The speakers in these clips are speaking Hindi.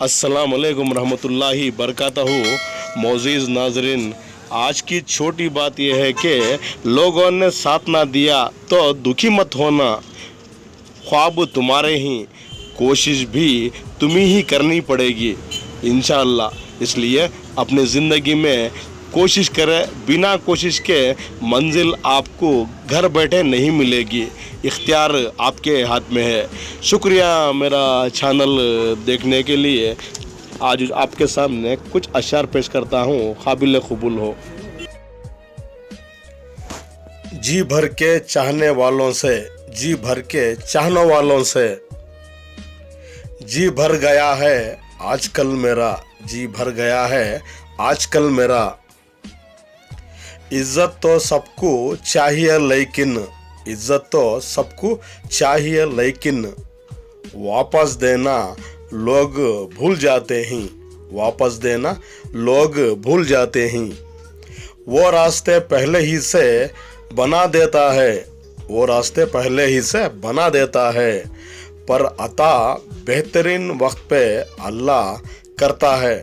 अस्सलाम वालेकुम रहमतुल्लाहि बरकातहू। मोअज़्ज़िज़ नाज़रीन, आज की छोटी बात यह है कि लोगों ने साथ ना दिया तो दुखी मत होना। ख्वाब तुम्हारे ही, कोशिश भी तुम्हें ही करनी पड़ेगी इंशाअल्लाह। इसलिए अपनी ज़िंदगी में कोशिश करें। बिना कोशिश के मंजिल आपको घर बैठे नहीं मिलेगी। इख्तियार आपके हाथ में है। शुक्रिया मेरा चैनल देखने के लिए। आज आपके सामने कुछ अशार पेश करता हूँ, काबिल कबूल हो। जी भर के चाहने वालों से, जी भर के चाहने वालों से जी भर गया है आजकल मेरा, जी भर गया है आजकल मेरा। इज्जत तो सबको चाहिए लेकिन, इज्जत तो सबको चाहिए लेकिन वापस देना लोग भूल जाते हैं, वापस देना लोग भूल जाते हैं। वो रास्ते पहले ही से बना देता है, वो रास्ते पहले ही से बना देता है, पर अता बेहतरीन वक्त पे अल्लाह करता है।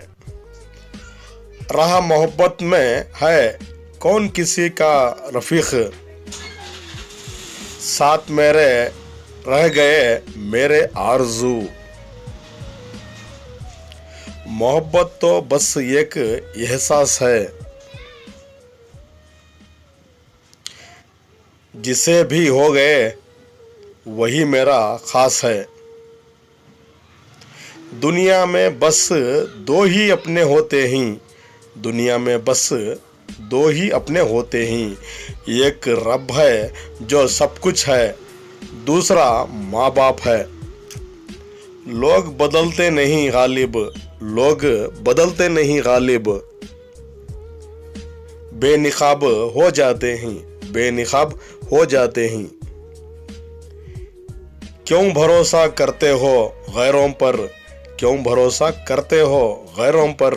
राह मोहब्बत में है कौन किसी का रफ़ीक, साथ मेरे रह गए मेरे आरज़ू। मोहब्बत तो बस एक एहसास है, जिसे भी हो गए वही मेरा ख़ास है। दुनिया में बस दो ही अपने होते हैं, दुनिया में बस दो ही अपने होते हैं। एक रब है जो सब कुछ है, दूसरा माँ बाप है। लोग बदलते नहीं गालिब, लोग बदलते नहीं गालिब, बेनिकाब हो जाते हैं, बेनिकाब हो जाते हैं। क्यों भरोसा करते हो गैरों पर, क्यों भरोसा करते हो गैरों पर,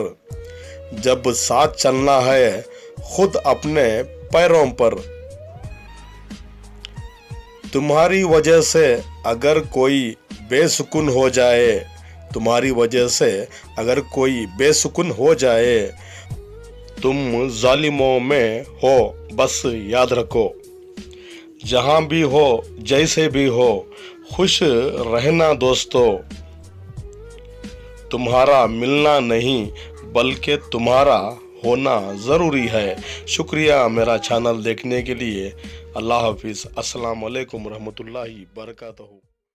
जब साथ चलना है खुद अपने पैरों पर। तुम्हारी वजह से अगर कोई बेसुकून हो जाए, तुम्हारी वजह से अगर कोई बेसुकून हो जाए, तुम जालिमों में हो बस याद रखो। जहाँ भी हो जैसे भी हो खुश रहना दोस्तों। तुम्हारा मिलना नहीं बल्कि तुम्हारा होना ज़रूरी है। शुक्रिया मेरा चैनल देखने के लिए। अल्लाह हाफिज़। अस्सलाम वालेकुम रहमतुल्लाहि बरकातहू।